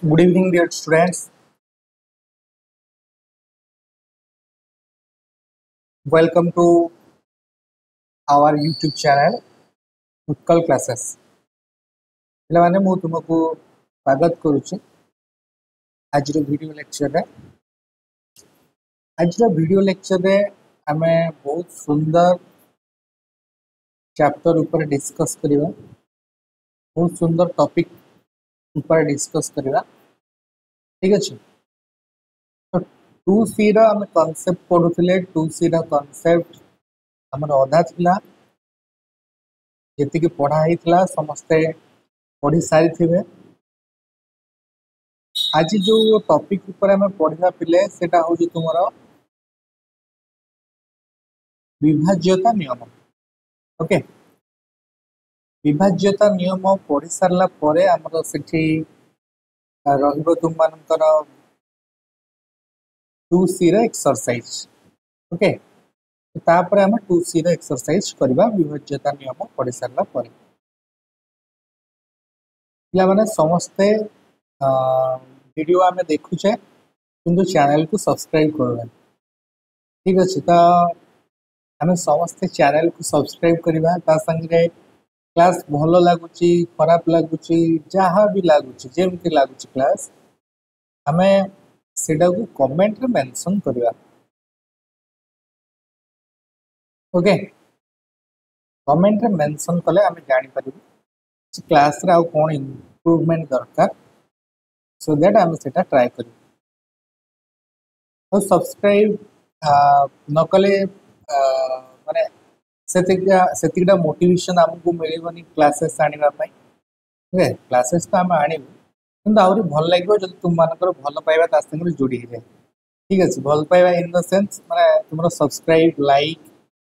Good evening, dear students. Welcome to our YouTube channel, Utkal Classes. ପିଲାମାନେ ମୁଁ ତୁମକୁ ସ୍ୱାଗତ କରୁଛି ଆଜିର ଭିଡ଼ିଓ ଲେକ୍ଚରରେ। ଆଜିର ଭିଡ଼ିଓ ଲେକ୍ଚରରେ ଆମେ ବହୁତ ସୁନ୍ଦର ଚାପ୍ଟର ଉପରେ ଡିସ୍କସ୍ କରିବା, ବହୁତ ସୁନ୍ଦର ଟପିକ୍ ଉପରେ ଡିସ୍କସ୍ କରିବା। ଠିକ୍ ଅଛି। ତ 2C ର ଆମେ କନସେପ୍ଟ ପଢ଼ୁଥିଲେ। 2C ର କନସେପ୍ଟ ଆମର ଅଧା ଥିଲା, ଯେତିକି ପଢ଼ା ହେଇଥିଲା ସମସ୍ତେ पढ़ी सारी थे। आज जो टॉपिक ऊपर हमें पढ़ा पिले सेटा हूँ तुम विभाज्यता नियम। ओके, विभाज्यता नियम पढ़ी सारा पर आमर से तुम मानकर 2C रो एक्सरसाइज। ओके, तापर आम 2C रो एक्सरसाइज करबा विभाज्यता नियम पढ़ी सारा पर। पिलामाने समस्ते वीडियो आमे देखुचे किंतु चैनल को सब्सक्राइब करबा। ठीक अच्छे, तो आम समस्ते चैनल को सब्सक्राइब करवा। ता संगे क्लास भल लगुच खराब लगुच जहाँ भी लगुच जमती लगुच क्लास आम सेटा को कमेंट रे मेंशन करवा। ओके, कमेंट रे मेंशन कले आम जानी पारिबु क्लास रे आउ कोन इम्प्रूवमेंट दरकार, सो दैट आम सेटा ट्राई करू। और सब्सक्राइब न कले माने सेतिकटा मोटिवेशन आमको मिलबनी क्लासेस आनिबा पई। ओके, क्लासेस तो आम आनिबु किंतु आउरी भल लागबो जदि तुम मानकर भल पाइबा ता संगे जोड़ी हे जाय। ठीक अछि, भल पाइबा इन द सेंस माने तुमरो सब्सक्राइब लाइक।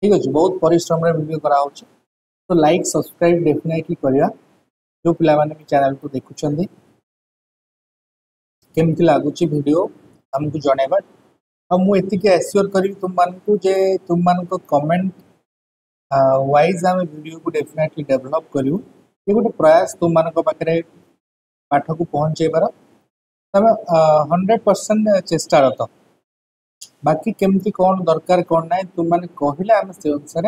ठीक अछि, बहुत परिश्रम रे वीडियो करा होछि, तो लाइक सब्सक्राइब डेफिनेटली करिया। जो पिला माने भी चैनल को देखुछंदी केमति लागुछि वीडियो हमको जणेबा। अब मु एतिके एश्योर करी तुम मानकु जे तुम मानको कमेंट वाइज आम वीडियो को डेफिनेटली डेवलप करू। ये गोटे प्रयास तुम मान पाखे पाठ को पहुँचेबार तमें 100% चेष्टारत। बाकी केमती कौन दरकार कौन ना तुम मैंने कहले आम से अनुसार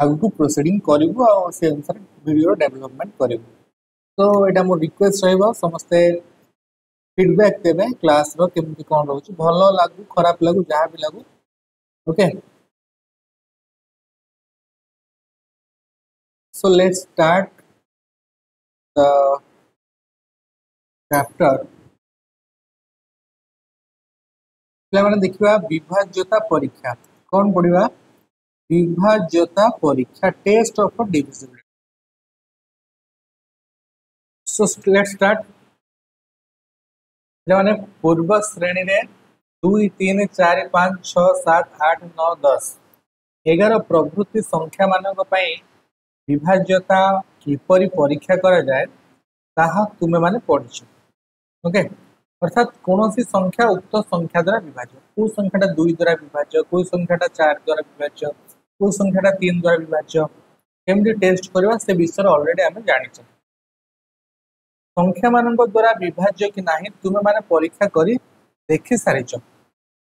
आगू प्रोसीडिंग करूँ और से अनुसार वीडियो डेवलपमेंट करूँ। तो यहाँ मोर रिक्वेस्ट रहा समस्ते फीडबैक देवे क्लास रो केमती कौन रोच भल लगू खराब लगू जहाँ भी लगू। Okay, so let's start the chapter। मैंने देखा विभाज्यता परीक्षा कौन पढ़ा विभाज्यता परीक्षा test of divisibility. So let's start. मैंने पूर्व श्रेणी रे 2 3 4 5 6 7 8 9 10 11 प्रभृति संख्या मानक पई विभाज्यता किपरि परीक्षा करा जाए ताहा तुमे माने पढ़िছো। ओके, अर्थात कौन सी संख्या उक्त संख्या द्वारा विभाज्य, को संख्याटा 2 द्वारा विभाज्य, को संख्याटा 4 द्वारा विभाज्य, को संख्याटा 3 द्वारा विभाज्य केमती टेस्ट करवा से विषय ऑलरेडी आम जानी। संख्या मान द्वारा विभाज्य कि नहीं तुमे माने परीक्षा करी देखि सारिच।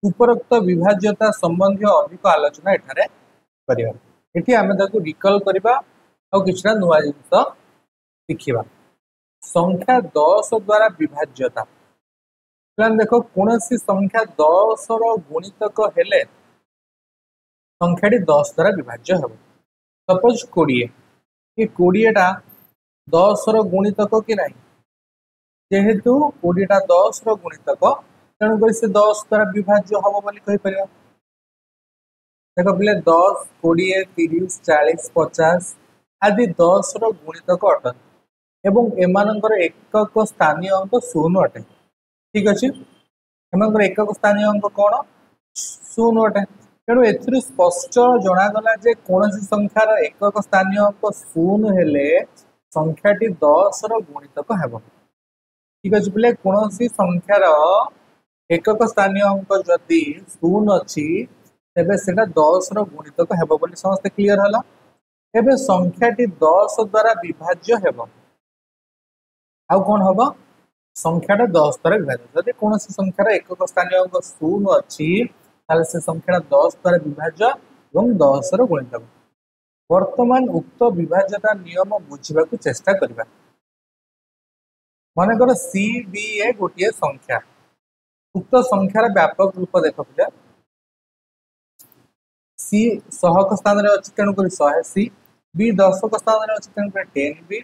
उपरोक्त विभाज्यता संबंधी अधिक आलोचना एठारे करिवा। एठी आमे ताकू रिकॉल करबा और किछरा नुवा जिंस सिखिबा। संख्या 10 द्वारा विभाज्यता प्लान देखो कौन सी संख्या 10 रो गुणितक हेले संख्याटी 10 द्वारा विभाज्य हेबो। सपोज 20 ये 20 टा 10 रो गुणितक कि नहीं, जेहेतु 20 टा 10 रो गुणितक तेणुक से 10 द्वारा विभाज्य हम बोली कहि परिया। देखो पिले 10 20 30 40 50 आदि 10 रो गुणितक अटन एवं एमानकर एकक स्थानीय अंक 0 अटे। ठीक अच्छे, एमानकर एकक स्थानीय अंक कौन 0 अटे। तेणु एथिरु स्पष्ट जनागला जे कौन सी संख्यार एकक स्थानीय अंक 0 हेले संख्याटी 10 रो गुणितक हेबो। ठीक अच्छे पिले, कौन सी संख्यार एकक स्थानीय अंक जदि 0 अच्छी तेबे सेटा 10 रो गुणितक हेबो बोली समस्त क्लियर हला। एबे संख्याटी 10 द्वारा विभाज्य हेबो। आउ कौन हम संख्याटा 10 द्वारा विभाज्य जदि कौन संख्यार एकक स्थानीय अंक 0 अच्छी से संख्याटा 10 द्वारा विभाज्य और 10 गुणित हम वर्तमान उक्त विभाज्यता नियम बुझा चेष्टा करबा मनकर सी बी ए गोटे संख्या उक्त संख्यार व्यापक रूप देख पिला सी सहक स्थान रे अछि तेणुक 100 सी बी दशक स्थान रे अछि तेणुक 10 बी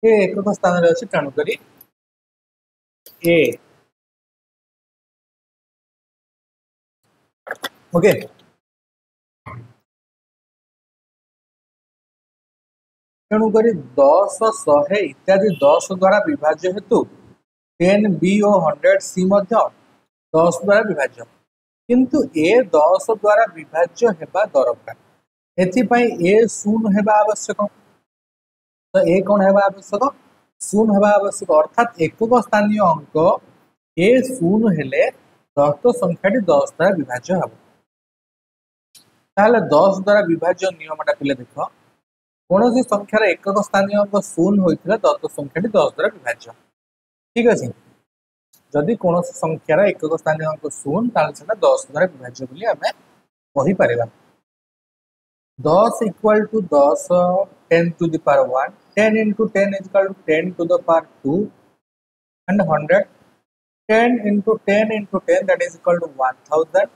ए एकक स्थान रे अछि तेणुक ए ओके तेणुक 10 100 इत्यादि 10 द्वारा विभाज्य हेतु 10 बी और 100 सी 10 द्वारा विभाज्य किंतु ए 10 द्वारा विभाज्य हेबा दरकार एथिपाई ए शून्य हेबा आवश्यक तो ए कौन हेबा आवश्यक शून्य हेबा आवश्यक अर्थात एकक स्थानीय अंक ए शून्य हेले दत्त संख्याटी 10 द्वारा विभाज्य हेब ताहले 10 द्वारा विभाज्य नियमटा पिले देख कौन सी संख्यार एकक स्थानीय अंक शून्य होता दत्त संख्याटी 10 द्वारा विभाज्य ठीक अच्छे जदि कौन संख्यार एकक स्थानीय अंक शून्य ताहले सेटा 10 द्वारा विभाज्य बोली आमे कहि परिबा 10 equal to 10 10 to the power 1 10 into 10 is equal to 10 to the power 2 and 100 10 into 10 into 10 that is equal to 1000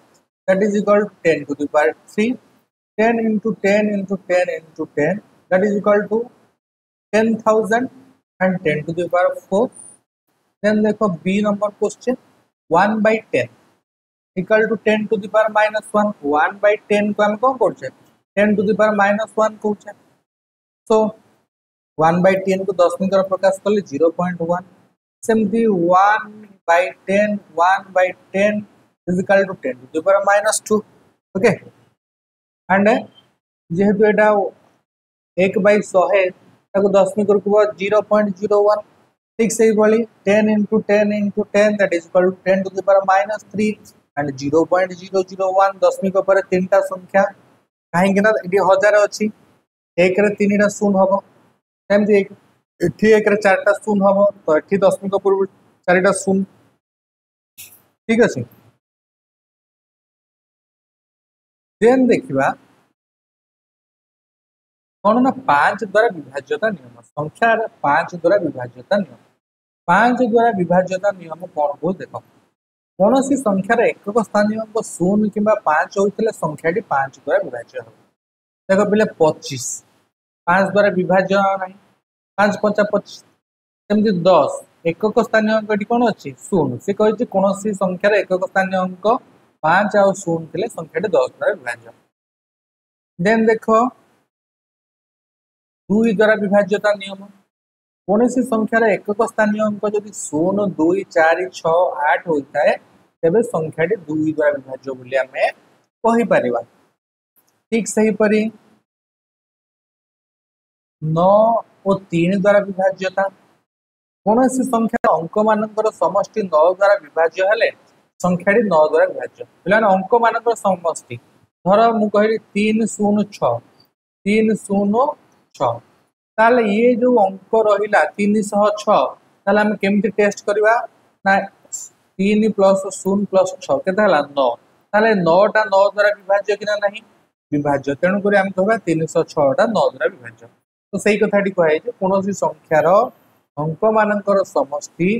that is equal to 10 to the power 3 10 into 10 into 10 into 10 that is equal to 10,000 and 10 to the power 4 then देखो B number question 1 by 10 equal to 10 to the power minus 1 1 by 10 को हम कौन करछे 10 to the power minus 1 कहछे so 1 by 10 को 10 minute प्रकाश कले 0.1 सेमती 1 by 10 1 by 10 is equal to 10 to the power minus 2 okay and जेहेतु एटा 1 by 100 है ताको 10 मिनट को 0.01 ठीक से भाई 10 into 10 into 10 that is equal to 10 to the power minus 3 and 0.001 दशमिक पर तीनटा संख्या कहीं ना ये 1000 अच्छी एक रे 3टा शून्य हम सेमती एठी एक रे 4टा शून्य हम तो एठी दशमिक पूर्व 4टा शून्य ठीक अच्छे देन देखिबा कौन ना 5 द्वारा विभाज्यता नियम संख्या 5 द्वारा विभाज्यता नियम 5 द्वारा विभाज्यता नियम कौन हो देख कौन सी संख्यार एकक स्थानीय अंक 0 कि 5 होते संख्याटी 5 द्वारा विभाज्य हो देख पे 25 5 द्वारा विभाज्य ना 5 5 25 सेमती 10 एकक स्थानीय अंक कौन अच्छी 0 से कही कौन सी संख्यार एकक स्थानीय अंक 5 आ 0 थे संख्याटी 10 द्वारा विभाज्य देन देख 2 द्वारा विभाज्यता नियम कौन सी संख्यार एकक स्थानीय अंक जदि 0 2 4 6 8 होता है तेबे संख्याटी 2 द्वारा विभाज्य बोली आमे कहि परिबा ठीक सही परी 9 और 3 द्वारा विभाज्यता कौन सी संख्या अंक मानकर समष्टि 9 द्वारा विभाज्य हेले संख्याटी 9 द्वारा विभाज्य पिलाने अंक मानकर समष्टि धर मु कहली 3 0 6 3 0 6 ताले ये जो अंक रहिला 306 ताले हम केमती टेस्ट करबा ना 3 प्लस 0 प्लस 6 केता हला 9 ताले 9 टा 9 द्वारा विभाज्य कि ना नहीं विभाज्य तेणु करी हम कहबा 306 टा 9 द्वारा विभाज्य तो सही कथाटी कहै जे कोनोसी संख्यार अंक मानकर समष्टि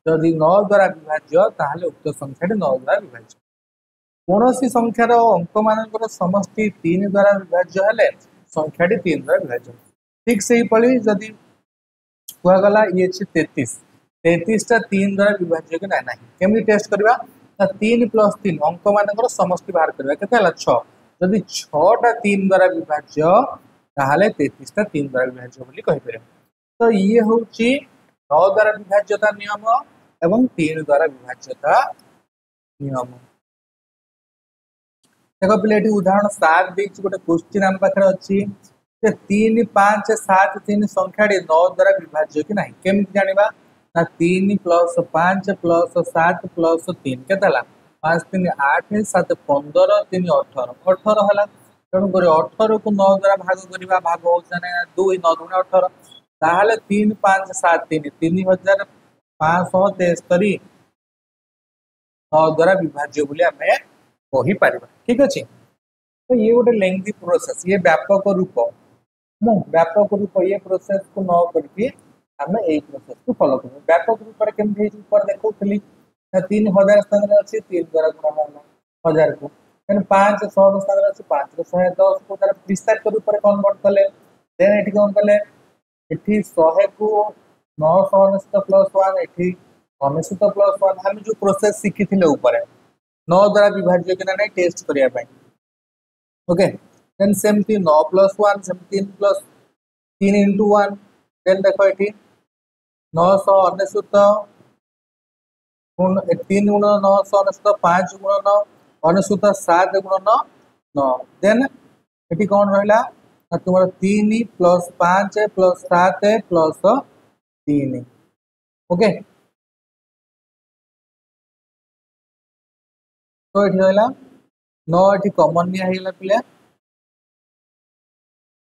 यदि 9 द्वारा विभाज्य ताहले उक्त संख्याटी 9 द्वारा विभाज्य कोनोसी संख्यार अंक मानकर समष्टि 3 द्वारा विभाज्य हेले संख्याटी 3 द्वारा विभाज्य ठीक से ही पड़ी जदि कहगला ये 33 टा 3 द्वारा विभाज्य कि ना केमती टेस्ट करबा 3 प्लस 3 अंक मानकर समष्टि बाहर करबा केते हला 6 जदि 6 टा 3 द्वारा विभाज्य ताहले 33 टा 3 द्वारा विभाज्य बोली कहि परबा तो ये होची 9 द्वारा विभाज्यता नियम एवं 3 द्वारा विभाज्यता नियम देखो पिले उदाहरण 7 देछि गोटे क्वेश्चन हम पाखरे अछि 3 5 7 3 संख्याटी 9 द्वारा विभाज्य कि नहीं केमती जानिबा ना 3 प्लस 5 प्लस 7 प्लस 3 केतला 5 3 8 7 15 3 18 18 हला तेणु कर 18 को 9 द्वारा भाग करबा भाग हो जाने 2 9 2 18 ताहले 3 5 7 3 3000 573 9 द्वारा विभाज्य बोली आमे कहि पारिबा। ठीक अछि। तो ये गोटे लेंथी प्रोसेस, ये व्यापक रूप व्यापक रूप ये प्रोसेस को न करके आमे एई प्रोसेस को फॉलो करू। व्यापक रूप पर केम हे ऊपर देखौतली 3000 स्थान रे अछि 3 द्वारा गुणा होला 1000 को, देन 5 100 स्थान रे अछि 5 रे 110 को तार विस्तार रूप पर कन्वर्ट कले, देन एठी कोन कले एठी 100 को 999 प्लस 1 एठी 99 प्लस 1 हम जो प्रोसेस सीखी थिले ऊपर 9 द्वारा विभाज्य कि नहीं टेस्ट करिया पाई। ओके, देन सेमती 9 प्लस 1 सेमती 3 प्लस 3 इंटू 1, देन देखो ये 999 गुण 3 गुण 999 5 गुण 9 99 7 गुण 9, देन ये कौन रहा तुम 3 प्लस 5 प्लस 7 प्लस 3। ओके, तो ये रहा 9 ये कमन निगला पे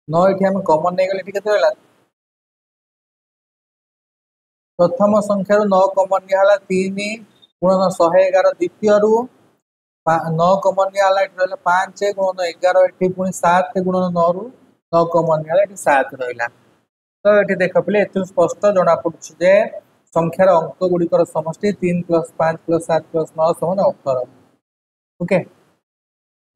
9 ये आम कमन नहीं गले के रहा प्रथम संख्या 9 कमन निगला 3 गुण 111 द्वितीय 9 कमन निगला ये 5 गुण 11 ये पुणी 7 गुण 9 रु 9 कमन निगला ये 7 रहा। तो ये देख पे स्पष्ट जना पड़े संख्यार अंक गुड़िकर समष्टि 3 प्लस 5 प्लस 7 प्लस 9 समान 18। ओके,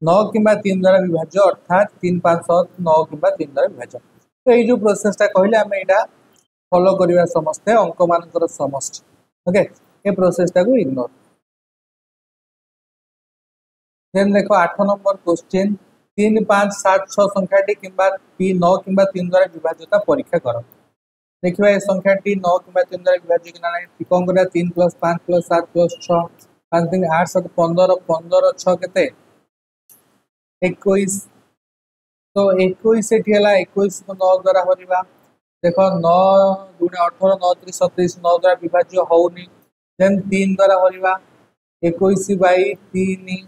9 किंबा 3 द्वारा विभाज्य अर्थात 3 5 7 9 किंबा 3 द्वारा विभाज्य। तो ये जो प्रोसेसटा कहले आम यहाँ फॉलो करवा समस्ते अंक मान समष्टि। ओके, ये प्रोसेसटा को इग्नोर। देन देखो 8 नंबर क्वेश्चन 3 5 7 6 संख्याटी किंबा 9 किंबा 3 द्वारा विभाज्यता परीक्षा कर। देखिए ये संख्याटी 9 किंबा 3 द्वारा विभाज्य कि ना कौन कर 3 प्लस 5 प्लस 7 प्लस 6 5 3 8 7 15 15 6 केते 21। तो 21 एठी हला 21 को 9 द्वारा हरिबा। देखो 9 गुणे 18 9 3 37 9 द्वारा विभाज्य होउनी, देन 3 द्वारा हरिबा 21 बाई 3।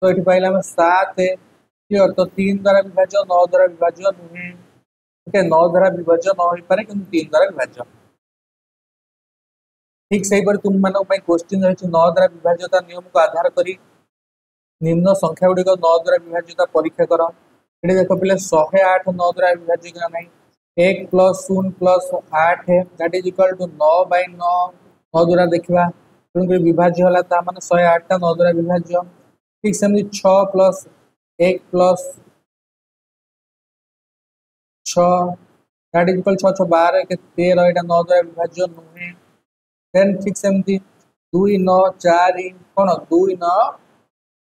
तो ये पाइला 7 क्लियर। तो 3 द्वारा विभाज्य 9 द्वारा विभाज्य नुहे। ओके, 9 द्वारा विभाज्य न हो पारे कि 3 द्वारा विभाज्य। ठीक से तुम मान क्वेश्चन रही 9 द्वारा विभाज्यता नियम को आधार करी निम्न संख्या गुड़िक 9 द्वारा विभाज्यता परीक्षा कर। ये देख पे 108 9 द्वारा विभाज्य कि ना 1 plus 0 plus 8 that is equal to 9 by 9 9 द्वारा देखा तेणुक विभाज्य है मैंने 108 9 द्वारा विभाज्य। ठीक सेमती 6 plus 1 plus 6 that is equal 6 6 12 के 13 यहाँ 9 द्वारा विभाज्य नुहे। देन ठीक सेमती 2 9 4 कौन 2 9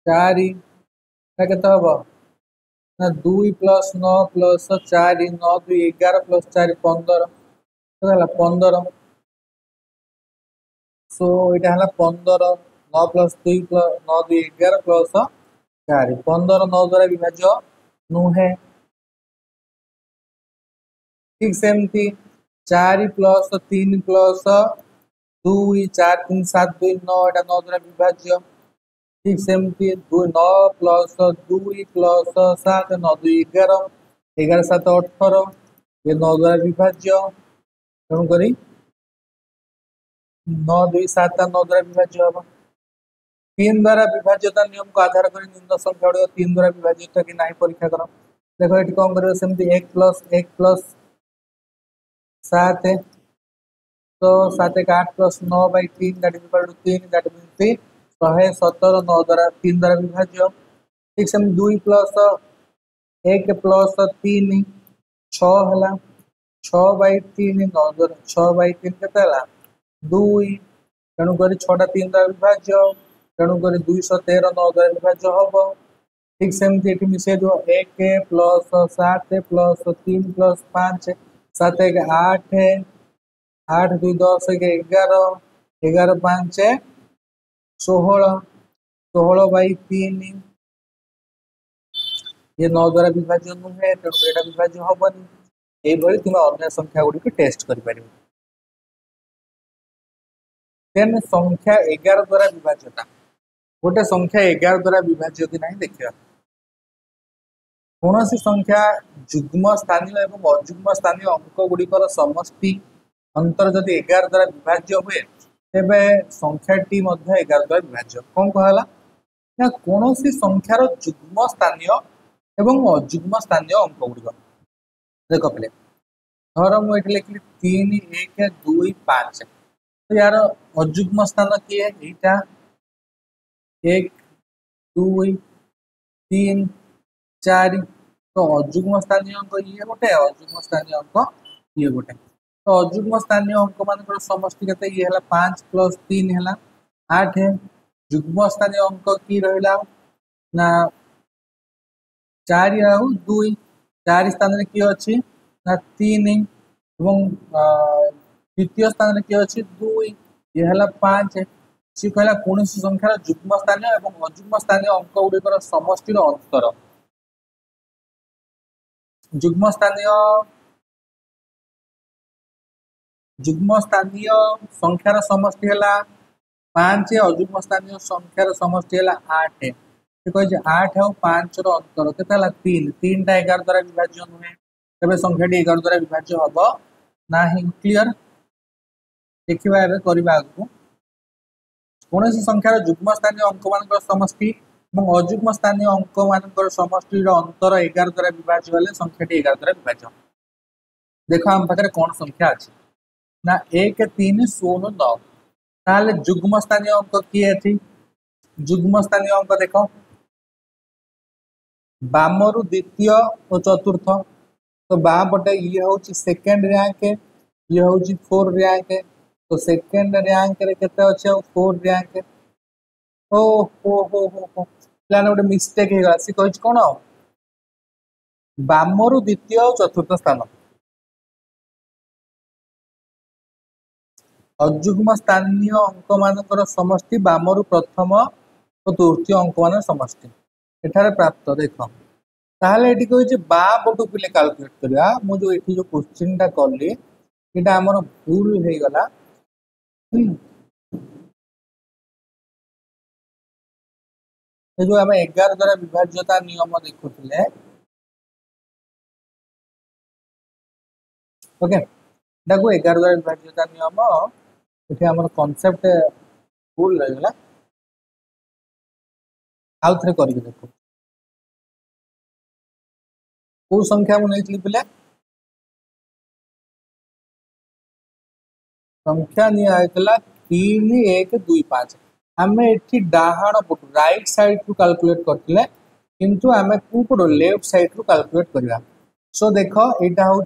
4 के हम ना 2 प्लस 9 प्लस 4 9 2 11 प्लस 4 15 15। सो यहाँ 15 9 प्लस 2 प्लस 9 2 11 प्लस 4 15 9 द्वारा विभाज्य नुहे। ठीक सेमती 4 प्लस 3 प्लस 2 4 3 7 2 9 यहाँ 9 द्वारा विभाज्य। ठीक सेमती 2 9 प्लस 2 प्लस 7 9 2 11 11 7 18 ये 9 द्वारा विभाज्य। तेणुक 9 2 7 9 द्वारा विभाज्य हम। 3 द्वारा विभाज्यता नियम को आधार कर निम्न संख्या गुड़िक 3 द्वारा विभाज्यता कि ना परीक्षा कर। देखो ये कौन कर 1 प्लस 7 तो 7 1 8 plus 9 by 3 that is equal to 3 that means 117 9 द्वारा 3 द्वारा विभाज्य। ठीक से 2 प्लस 1 प्लस 3 6 है 6 बाई 3 9 द्वारा 6 बाई 3 के 2 तेणुक 6टा 3 द्वारा विभाज्य तेणुक 213 9 द्वारा विभाज्य हम। ठीक सेमती ये मिसे दो 1 प्लस 7 प्लस 3 प्लस 5 7 1 8 8 2 10 11 11 5 16 16 बाई 3 ये 9 द्वारा विभाज्य नुहे तेणुक यहाँ विभाज्य हेनी। ये तुम अन्य संख्या गुड़िक टेस्ट कर पार। देन संख्या 11 द्वारा विभाज्यता गोटे संख्या 11 द्वारा विभाज्य कि नहीं देखिए। कौन सी संख्या जुग्म स्थानीय और अजुग्म स्थानीय अंक गुड़िकर समष्टि अंतर जदि 11 द्वारा विभाज्य हुए तेबे संख्याटी मध्य 11 द्वारा विभाज्य कौन कहला ना कौन सी संख्यार जुग्म स्थानीय एवं अजुग्म स्थानीय अंक गुड़िक देख पे धर मुझे लिखली 3 1 2 5 तो यार अजुग्म स्थान किए यहाँ 1 2 3 4 तो अजुग्म स्थानीय अंक ये गोटे अजुग्म स्थानीय अंक ये गोटे तो अजुग्म स्थानीय अंक मान समष्टि के ये 5 + 3 है 8 है जुग्म स्थानीय अंक कि रहा ना 4 आउ 2 4 स्थान किए अच्छी ना 3 एवं द्वितीय स्थान किए अच्छी 2 ये 5 सी कहला कौन संख्यार जुग्म स्थानीय और अजुग्म स्थानीय अंक गुड़िकर समष्टिर अंतर जुग्म स्थानीय संख्यार समष्टि है 5 अजुग्म स्थानीय संख्यार समष्टि है 8 कही 8 और 5 अंतर के 3 3टा 11 द्वारा विभाज्य नुहे तेज संख्याटी 11 द्वारा विभाज्य हम ना क्लीयर देखा करवा कौन संख्यार जुग्म स्थानीय अंक मान समष्टि और अजुग्म स्थानीय अंक मान समष्टि अंतर 11 द्वारा विभाज्य हेल्ले संख्याटी 11 द्वारा विभाज्य देख आम पाखे कौन संख्या अच्छी ना 1 3 0 9 ताले जुग्म स्थानीय अंक किए थी जुग्म स्थानीय अंक देख बामरु द्वितीय और चतुर्थ तो बाम पटे ये हूँ सेकेंड रैंक ये हूँ 4 रैंक तो सेकेंड रैंक रे केते अच्छे 4 रैंक ओ हो हो हो हो प्लान गोटे मिस्टेक हो गला सी कहि कोन बामरु द्वितीय और चतुर्थ स्थान अजुग्म स्थानीय अंक मान समष्टि बामरु प्रथम और तृतीय अंक मान समष्टि एठारे प्राप्त देख ताहले एटी कहि बा पटु पिले कैलकुलेट करिया मु जो एठी जो क्वेश्चन टा करली एटा हमर भूल हे गला जो आम 11 द्वारा विभाज्यता नियम देखुले ओके को 11 द्वारा विभाज्यता नियम ये आम कनसेप्ट भूल रहीगला आउ थे कर देखो कौ संख्या मुझे पिले संख्या निला 3 1 2 5 आम ये डाहाण पट राइट साइड रु कैलकुलेट करते किंतु आम कौ पट लेफ्ट साइड रु कैलकुलेट करवा सो देख यहाँ हूँ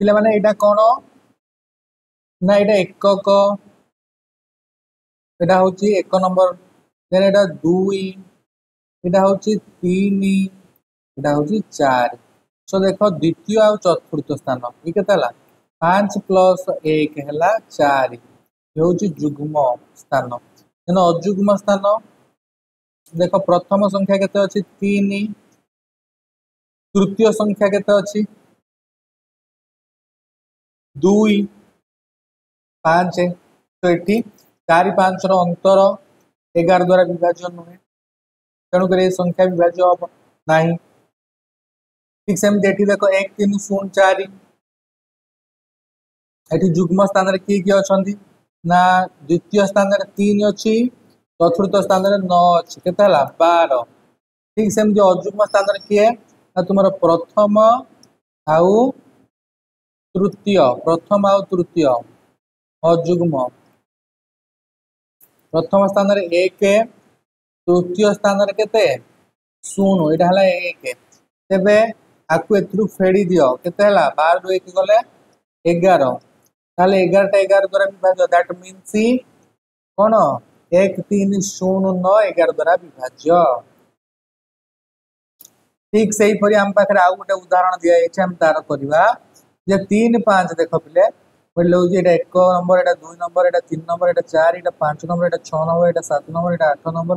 पे यहाँ कौन ना यहाँ एकक यहाँ हूँ 1 नंबर देन यहाँ 2 यहाँ हूँ 3 यहाँ हूँ 4 सो देख द्वितीय आ चतुर्थ स्थान ये के 5 + 1 है 4 ये हूँ जुग्म स्थान तेना अजुग्म स्थान देख प्रथम संख्या केते अच्छी 3 तृतीय संख्या केते अच्छी 2 5 तो ये 4 5 अंतर 11 द्वारा विभाज्य नुहे तेणुक संख्या विभाज्य हम ना ठीक सेमती देख 1 3 0 4 ये जुग्म स्थान किए किए अच्छा ना द्वितीय स्थान 3 अच्छी चतुर्थ स्थान 9 अच्छी के 12 ठीक सेमती अजुग्म स्थान किए तुम प्रथम आउ तृतीय प्रथम आउ तृतीय अजुग्म प्रथम स्थान 1 तृतीय स्थान केते 0 यहाँ 1 तेबे आपको एथरू फेड़ी दियो केते 12 रु 1 गले 11 ताले 11 टा 11 द्वारा विभाज्य दैट मीन्स कौन 1 3 0 9 11 द्वारा विभाज्य ठीक से ही परी आम पाखे आउ गोटे उदाहरण दिया आम तार करवा जे 3 5 देख पिले बोले हूँ ये 1 नंबर ये 2 नंबर ये 3 नंबर ये 4 ये 5 नंबर ये 6 नंबर ये 7 नंबर ये 8 नंबर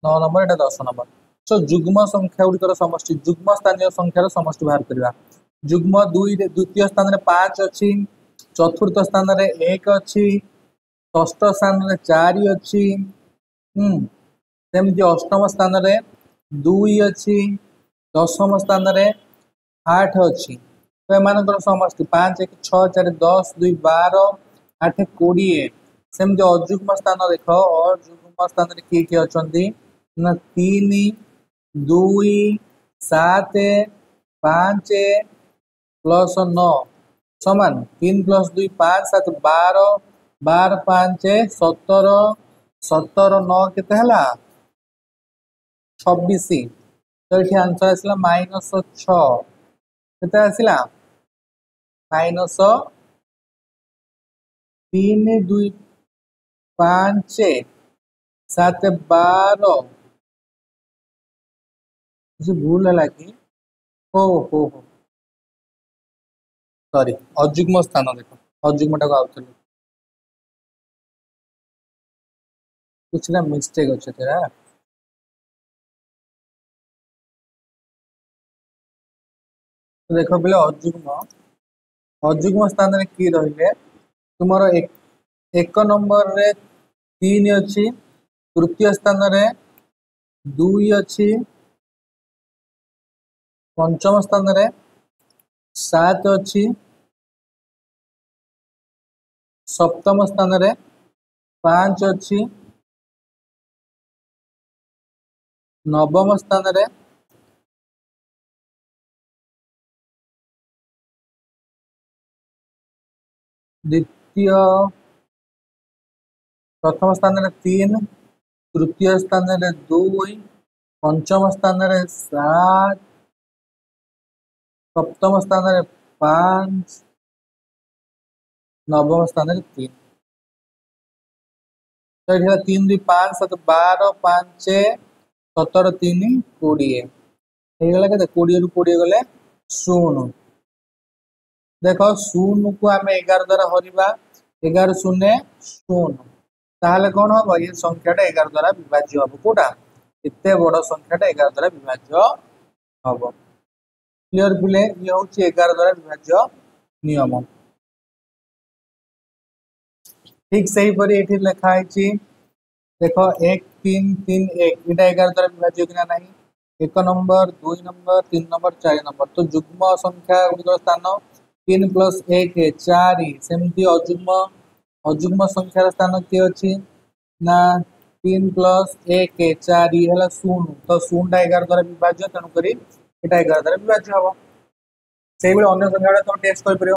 9 नंबर ये 10 नंबर सो जुग्म संख्या गुड़िकर समष्टि जुग्म स्थानीय संख्यार समष्टि बाहर करवा जुग्म 2 द्वितीय स्थान 5 अच्छी चतुर्थ स्थान 1 अच्छी षष्ठ स्थान 4 अच्छी सेमती अष्टम स्थान 2 अच्छी दशम स्थान 8 अच्छी तो एमानकर समष्टि 5 1 6 4 10 2 12 8 20 सेमती अजुग्म स्थान देख अजुग्म स्थान किए किए अच्छा ना 3 2 7 5 प्लस 9 समान 3 प्लस 2 5 7 12 12 5 17 17 9 केते हला 26 तो ये आंसर आसला -6 केते आसला -3 2 5 7 12 जी भूल है कि हो हो हो सॉरी अजुग्म स्थान देखो अजुग्म टाको आउथले कुछ ना मिस्टेक अच्छे तेरा तो देखो बोले अजुग्म स्थान रे की रहिले तुमरो एक नंबर रे 3 अच्छी तृतीय स्थान रे 2 अच्छी पंचम स्थान रे 7 अच्छी सप्तम स्थान रे 5 अच्छी नवम स्थान रे द्वितीय प्रथम स्थान रे 3 तृतीय स्थान रे 2 पंचम स्थान रे 7 सप्तम स्थान रे 5 नवम स्थान रे 3 तो ये 3 2 5 7 12 5 17 3 20 ହେଇଗଲା କେତେ 20 ରୁ 20 ଗଲେ 0 देखो 0 को आम 11 द्वारा हरिबा 11 शून्य 0 ताहले कौन हम ये संख्याटा 11 द्वारा विभाज्य हम कोटा इतने बड़ संख्याटा 11 द्वारा विभाज्य हम क्लियर पिले ये हूँ 11 द्वारा विभाज्य नियम ठीक से ही परी एठी लिखा है देखो 1 3 3 1 इटा 11 द्वारा विभाज्य कि नहीं 1 नंबर 2 नंबर 3 नंबर 4 नंबर तो युग्म संख्या गुड़िक स्थान 3 प्लस 1 4 सेमती अजुग्म संख्यार स्थान किए अच्छी ना 3 प्लस 1 4 है 0 तो 0 टा 11 द्वारा विभाज्य तेणुक 11 द्वारा विभाज्य हम से अन्य संख्या तुम टेस्ट कर